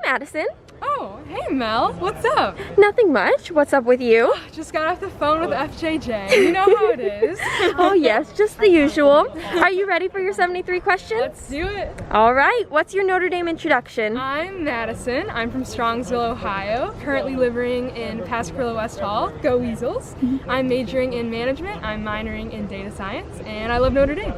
Madison. Oh, hey Mel, what's up? Nothing much. What's up with you? Just got off the phone with FJJ. You know how it is. Oh yes, just the usual. Are you ready for your 73 questions? Let's do it. All right, what's your Notre Dame introduction? I'm Madison. I'm from Strongsville, Ohio. Currently living in Pascagoula, West Hall. Go Weasels. I'm majoring in management. I'm minoring in data science, and I love Notre Dame.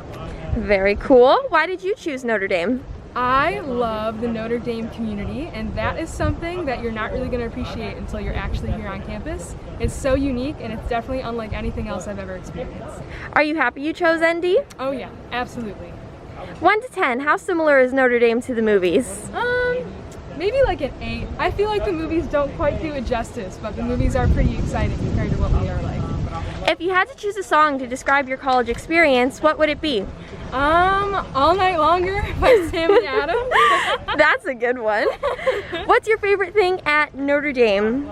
Very cool. Why did you choose Notre Dame? I love the Notre Dame community, and that is something that you're not really going to appreciate until you're actually here on campus. It's so unique, and it's definitely unlike anything else I've ever experienced. Are you happy you chose ND? Oh yeah, absolutely. 1 to 10, how similar is Notre Dame to the movies? Maybe like an 8. I feel like the movies don't quite do it justice, but the movies are pretty exciting compared to what we are like. If you had to choose a song to describe your college experience, what would it be? All Night Longer by Sam and Adam. That's a good one. What's your favorite thing at Notre Dame?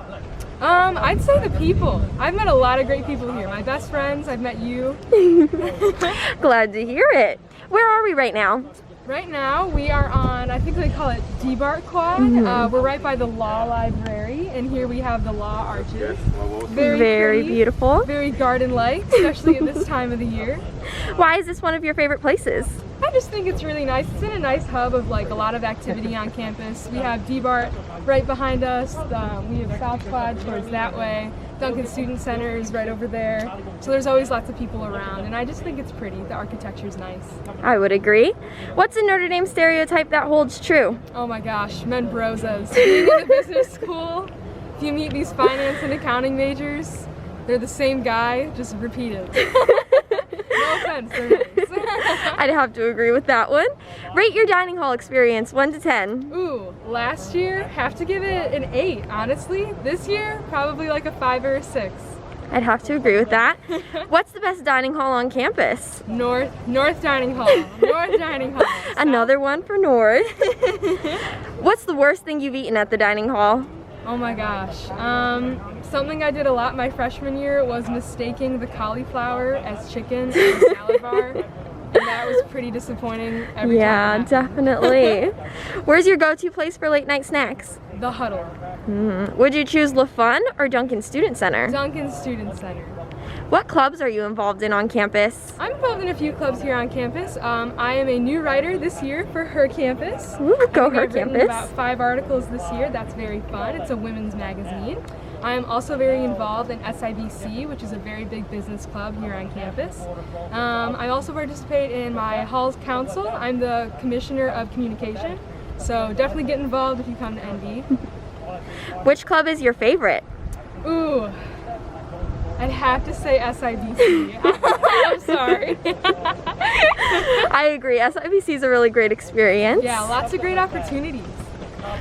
I'd say the people. I've met a lot of great people here. My best friends, I've met you. Glad to hear it. Where are we right now? Right now we are on, I think they call it D-Bart Quad. We're right by the Law Library, and here we have the Law Arches. Very pretty, beautiful. Very garden-like, especially at this time of the year. Why is this one of your favorite places? I just think it's really nice. It's in a nice hub of like a lot of activity on campus. We have D-Bart right behind us. We have South Quad towards that way. Duncan Student Center is right over there. So there's always lots of people around, and I just think it's pretty. The architecture's nice. I would agree. What's a Notre Dame stereotype that holds true? Oh my gosh, men brosas. Being in the business school, if you meet these finance and accounting majors, they're the same guy, just repeated. No offense, they're nice. I'd have to agree with that one. Rate your dining hall experience, 1 to 10. Ooh, last year, have to give it an 8, honestly. This year, probably like a 5 or a 6. I'd have to agree with that. What's the best dining hall on campus? North Dining Hall. North Dining Hall. Another one for North. What's the worst thing you've eaten at the dining hall? Oh my gosh. Something I did a lot my freshman year was mistaking the cauliflower as chicken in the salad bar. And that was pretty disappointing every time. Yeah, definitely. Where's your go-to place for late night snacks? The Huddle. Would you choose La Fun or Duncan Student Center? Duncan Student Center. What clubs are you involved in on campus? I'm involved in a few clubs here on campus. I am a new writer this year for Her Campus. Ooh, go Her I've written Campus. about 5 articles this year. That's very fun. It's a women's magazine. I am also very involved in SIBC, which is a very big business club here on campus. I also participate in my hall's council. I'm the commissioner of communication, so definitely get involved if you come to ND. Which club is your favorite? Ooh, I'd have to say SIBC. I'm sorry. I agree. SIBC is a really great experience. Yeah, lots of great opportunities.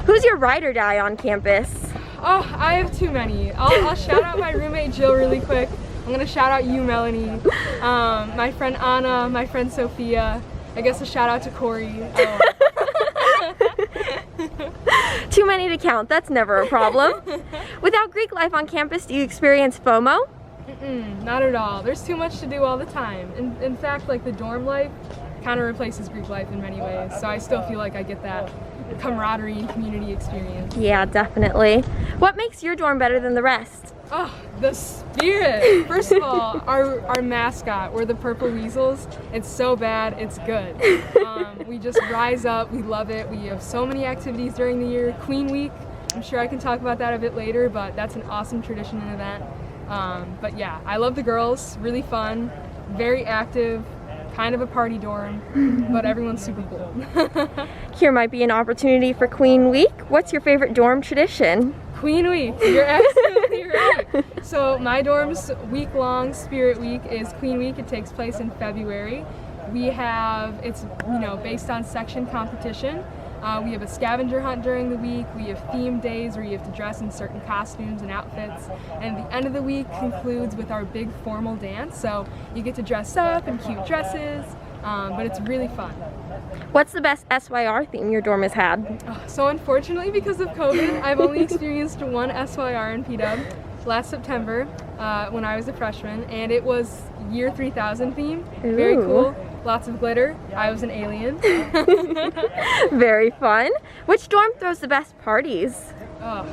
Who's your ride or die on campus? Oh, I have too many. I'll shout out my roommate Jill really quick. I'm gonna shout out you, Melanie. My friend Anna, my friend Sophia. I guess a shout out to Corey. Too many to count. That's never a problem. Without Greek life on campus, do you experience FOMO? Not at all. There's too much to do all the time. In fact, like the dorm life kind of replaces Greek life in many ways. So I still feel like I get that camaraderie and community experience. Yeah, definitely. What makes your dorm better than the rest? Oh, the spirit. First of all, our mascot, we're the Purple Weasels. It's so bad, it's good. We just rise up, we love it. We have so many activities during the year. Queen Week, I'm sure I can talk about that a bit later, but that's an awesome tradition and event. But yeah, I love the girls, really fun, very active, kind of a party dorm, but everyone's super cool. Here might be an opportunity for Queen Week. What's your favorite dorm tradition? Queen Week, you're absolutely right. So my dorm's week-long Spirit Week is Queen Week. It takes place in February. It's based on section competition. We have a scavenger hunt during the week. We have theme days where you have to dress in certain costumes and outfits. And the end of the week concludes with our big formal dance. So you get to dress up in cute dresses, but it's really fun. What's the best SYR theme your dorm has had? So unfortunately, because of COVID, I've only experienced one SYR in PW last September when I was a freshman, and it was Year 3000 theme. Very cool. lots of glitter. I was an alien. Very fun. Which dorm throws the best parties? Oh,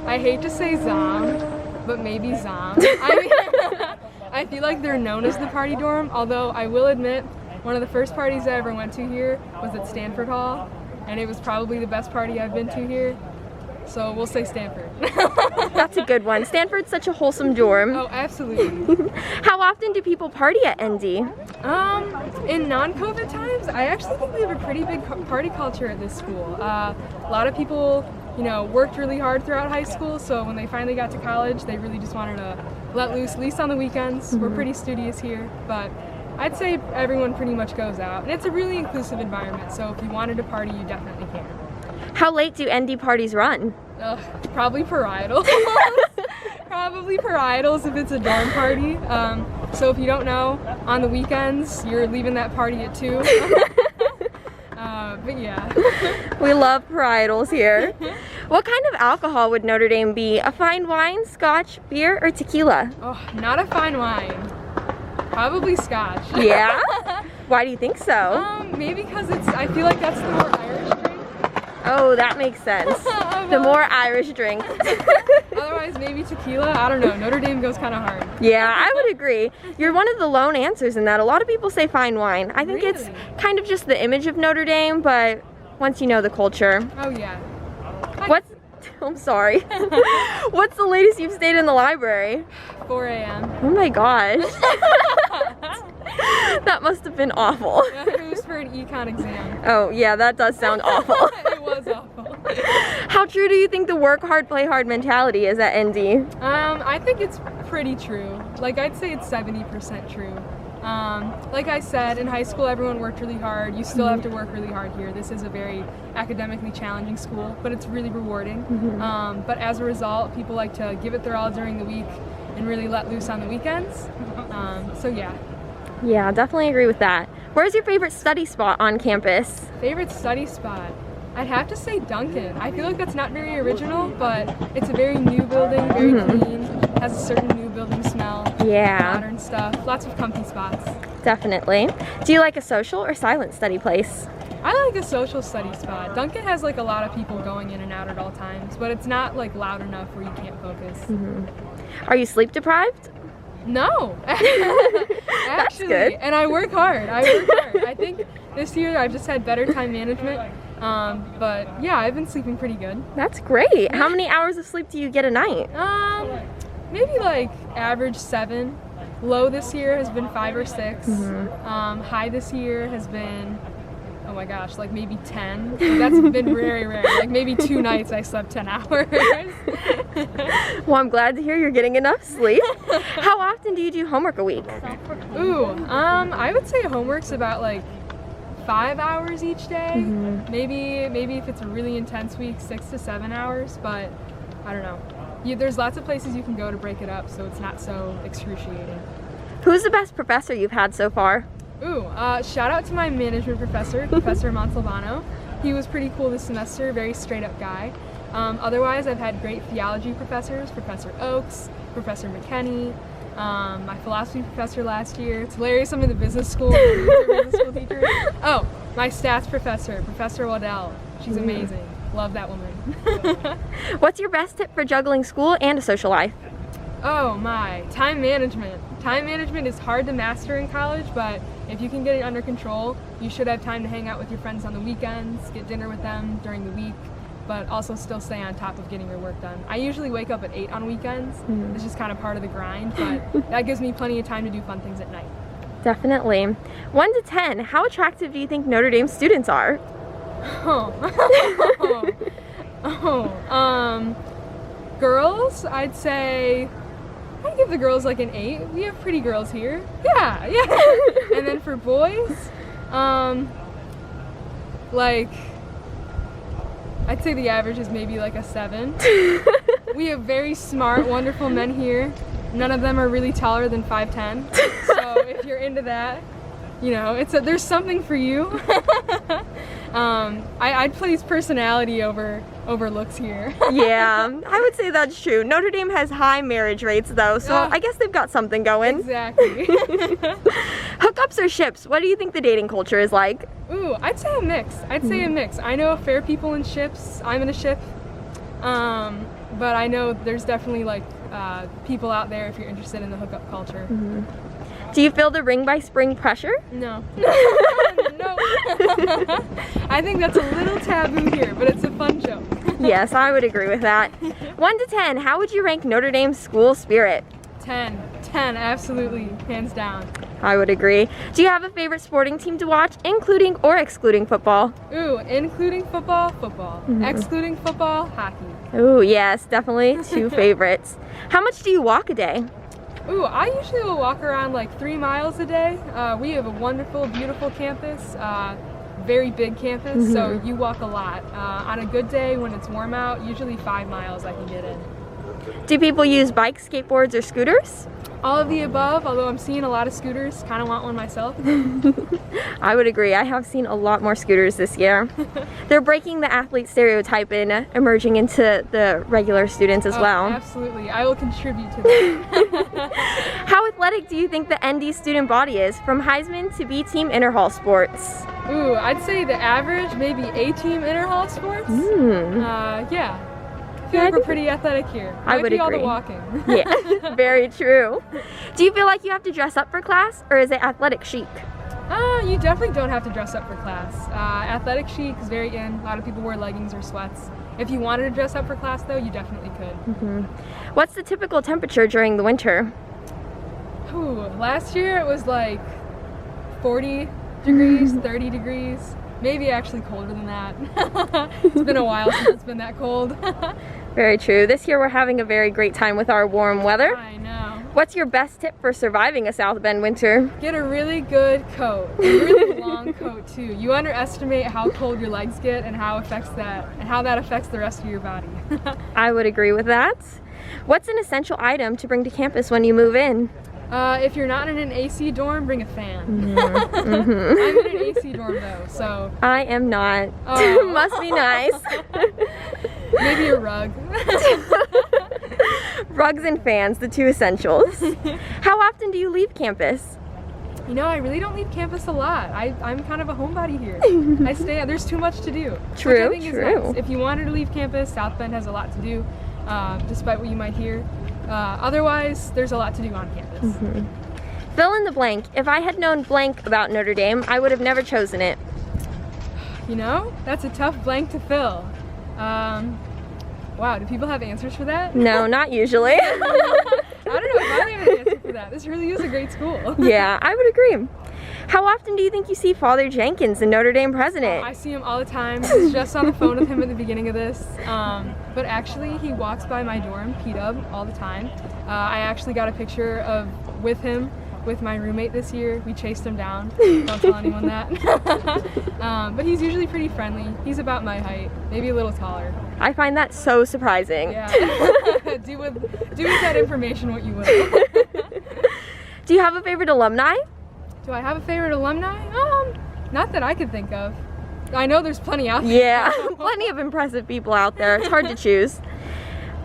I hate to say Zom, but maybe Zom. I mean, I feel like they're known as the party dorm, although I will admit one of the first parties I ever went to here was at Stanford Hall, and it was probably the best party I've been to here. So we'll say Stanford. That's a good one. Stanford's such a wholesome dorm. Oh, absolutely. How often do people party at ND? In non-COVID times, I actually think we have a pretty big party culture at this school. A lot of people, you know, worked really hard throughout high school, so when they finally got to college, they really just wanted to let loose, at least on the weekends. We're pretty studious here, but I'd say everyone pretty much goes out. And it's a really inclusive environment, so if you wanted to party, you definitely can. How late do ND parties run? Probably parietals. Probably parietals if it's a dorm party. So if you don't know, on the weekends, you're leaving that party at 2. But yeah. We love parietals here. What kind of alcohol would Notre Dame be? A fine wine, scotch, beer, or tequila? Oh, not a fine wine. Probably scotch. Yeah? Why do you think so? Maybe because I feel like that's the more Irish drink. Oh, that makes sense. The more Irish drink. Otherwise, maybe tequila. I don't know. Notre Dame goes kind of hard. Yeah, I would agree. You're one of the lone answers in that. A lot of people say fine wine. I think it's kind of just the image of Notre Dame, but once you know the culture. Oh, yeah. I'm sorry. What's the latest you've stayed in the library? 4 a.m. Oh my gosh. That must have been awful. It was for an econ exam. Oh yeah, that does sound awful. It was awful. How true do you think the work hard, play hard mentality is at ND? I think it's pretty true. Like, I'd say it's 70% true. Like I said, in high school everyone worked really hard. You still have to work really hard here. This is a very academically challenging school, but it's really rewarding. But as a result, people like to give it their all during the week and really let loose on the weekends. So yeah. Yeah, definitely agree with that. Where's your favorite study spot on campus? Favorite study spot? I'd have to say Duncan. I feel like that's not very original, but it's a very new building, very clean, has a certain new building smell. Yeah. Modern stuff, lots of comfy spots. Definitely. Do you like a social or silent study place? I like a social study spot. Duncan has like a lot of people going in and out at all times, but it's not like loud enough where you can't focus. Are you sleep deprived? No, actually, That's good. And I work hard. I think this year I've just had better time management, but yeah, I've been sleeping pretty good. That's great. How many hours of sleep do you get a night? Maybe like average 7. Low this year has been 5 or 6. High this year has been, oh my gosh, like maybe 10. That's been very rare. Like maybe 2 nights I slept 10 hours. Well, I'm glad to hear you're getting enough sleep. How often do you do homework a week? Ooh, I would say homework's about like 5 hours each day. Maybe if it's a really intense week, 6 to 7 hours, but I don't know. There's lots of places you can go to break it up, so it's not so excruciating. Who's the best professor you've had so far? Ooh, shout out to my management professor, Professor Montalbano. He was pretty cool this semester, very straight up guy. Otherwise, I've had great theology professors, Professor Oakes, Professor McKenney, my philosophy professor last year. It's hilarious, I'm in the business school, teacher. Oh, my stats professor, Professor Waddell. She's amazing. Love that woman. What's your best tip for juggling school and a social life? Oh my, time management. Time management is hard to master in college, but if you can get it under control, you should have time to hang out with your friends on the weekends, get dinner with them during the week, but also still stay on top of getting your work done. I usually wake up at 8 on weekends. It's just kind of part of the grind, but that gives me plenty of time to do fun things at night. Definitely. 1 to 10, how attractive do you think Notre Dame students are? Girls, I'd say, I'd give the girls like an 8. We have pretty girls here. Yeah. And then for boys, like, I'd say the average is maybe like a 7. We have very smart, wonderful men here. None of them are really taller than 5'10". So if you're into that, you know, there's something for you. I'd place personality over looks here. Yeah, I would say that's true. Notre Dame has high marriage rates though, so I guess they've got something going. Exactly. Hookups or ships? What do you think the dating culture is like? Ooh, I'd say a mix. I know fair people in ships. I'm in a ship. But I know there's definitely like people out there if you're interested in the hookup culture. Do you feel the ring by spring pressure? No. No. I think that's a little taboo here, but it's a fun joke. Yes, I would agree with that. 1 to 10, how would you rank Notre Dame's school spirit? 10, absolutely, hands down. I would agree. Do you have a favorite sporting team to watch, including or excluding football? Ooh, including football. Excluding football, hockey. Ooh, yes, definitely 2 favorites. How much do you walk a day? Ooh, I usually will walk around like 3 miles a day. We have a wonderful, beautiful campus, very big campus, so you walk a lot. On a good day when it's warm out, usually 5 miles I can get in. Do people use bikes, skateboards, or scooters? All of the above, although I'm seeing a lot of scooters, kind of want one myself. I would agree. I have seen a lot more scooters this year. They're breaking the athlete stereotype and emerging into the regular students as well. Absolutely. I will contribute to that. How athletic do you think the ND student body is, from Heisman to B-team interhall sports? Ooh, I'd say the average, maybe A-team interhall sports. Yeah. I feel like we're pretty athletic here. I would agree. All the walking. Yeah, very true. Do you feel like you have to dress up for class, or is it athletic chic? You definitely don't have to dress up for class. Athletic chic is very in. A lot of people wear leggings or sweats. If you wanted to dress up for class though, you definitely could. What's the typical temperature during the winter? Ooh, last year it was like 40 degrees, 30 degrees. Maybe actually colder than that. It's been a while since it's been that cold. Very true. This year we're having a very great time with our warm weather. I know. What's your best tip for surviving a South Bend winter? Get a really good coat. A really long coat too. You underestimate how cold your legs get and how that affects the rest of your body. I would agree with that. What's an essential item to bring to campus when you move in? If you're not in an AC dorm, bring a fan. I'm in an AC dorm though, so. I am not. Oh. Must be nice. Maybe a rug. Rugs and fans, the 2 essentials. How often do you leave campus? You know, I really don't leave campus a lot. I'm kind of a homebody here. I stay, there's too much to do. True, which I think is nice. If you wanted to leave campus, South Bend has a lot to do, despite what you might hear. Otherwise, there's a lot to do on campus. Fill in the blank. If I had known blank about Notre Dame, I would have never chosen it. You know, that's a tough blank to fill. Wow, do people have answers for that? No, not usually. I don't know if I have an answer for that. This really is a great school. Yeah, I would agree. How often do you think you see Father Jenkins, the Notre Dame president? I see him all the time. I was just on the phone with him at the beginning of this. But actually, he walks by my dorm, P-Dub, all the time. I actually got a picture with him with my roommate this year. We chased him down. Don't tell anyone that. But he's usually pretty friendly. He's about my height, maybe a little taller. I find that so surprising. Yeah. Do with that information what you will. Do you have a favorite alumni? Do I have a favorite alumni? Not that I could think of. I know there's plenty out there. Yeah, plenty of impressive people out there. It's hard to choose.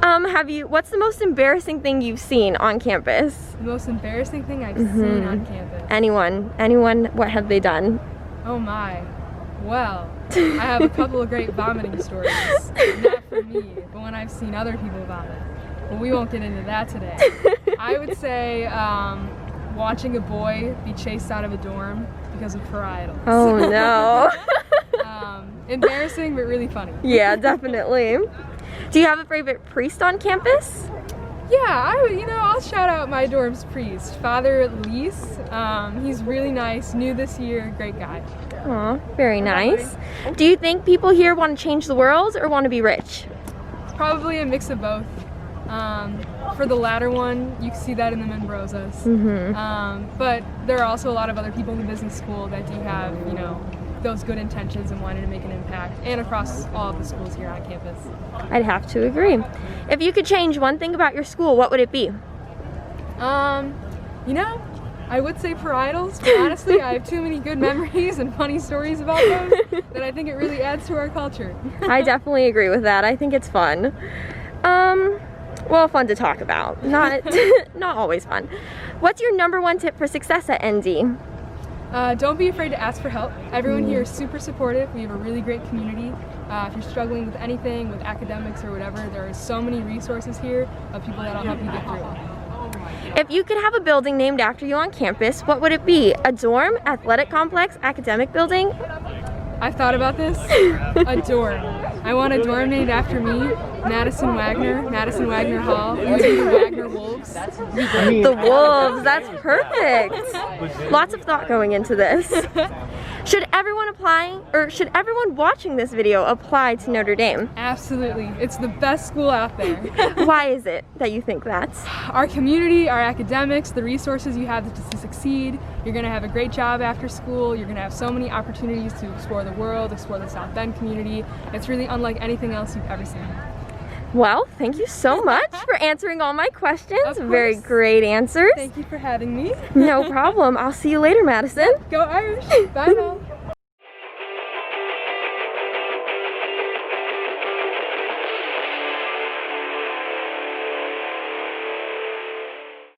What's the most embarrassing thing you've seen on campus? The most embarrassing thing I've seen on campus? Anyone, what have they done? Oh my. Well, I have a couple of great vomiting stories. Not for me, but when I've seen other people vomit. But we won't get into that today. I would say watching a boy be chased out of a dorm because of parietals. Oh no. Embarrassing, but really funny. Yeah, definitely. Do you have a favorite priest on campus? Yeah, I'll shout out my dorm's priest, Father Lease. He's really nice, new this year, great guy. Aw, very nice. Do you think people here want to change the world or want to be rich? Probably a mix of both. For the latter one, you can see that in the Menbrosas. But there are also a lot of other people in the business school that do have, those good intentions and wanting to make an impact, and across all of the schools here on campus. I'd have to agree. If you could change one thing about your school, what would it be? I would say parietals, but honestly, I have too many good memories and funny stories about those that I think it really adds to our culture. I definitely agree with that. I think it's fun. Well, fun to talk about. Not not always fun. What's your #1 tip for success at ND? Don't be afraid to ask for help. Everyone here is super supportive. We have a really great community. If you're struggling with anything, with academics or whatever, there are so many resources here of people that'll help you get through it. If you could have a building named after you on campus, what would it be? A dorm, athletic complex, academic building? I've thought about this. A dorm. I want a dorm named after me, Madison Wagner Hall. We would be the Wagner Wolves. The Wolves, that's perfect. Lots of thought going into this. Should everyone applying, or should everyone watching this video apply to Notre Dame? Absolutely. It's the best school out there. Why is it that you think that? Our community, our academics, the resources you have to succeed. You're going to have a great job after school. You're going to have so many opportunities to explore the world, explore the South Bend community. It's really unlike anything else you've ever seen. Well, thank you so much for answering all my questions. Very great answers. Thank you for having me. No problem. I'll see you later, Madison. Go Irish. Bye now.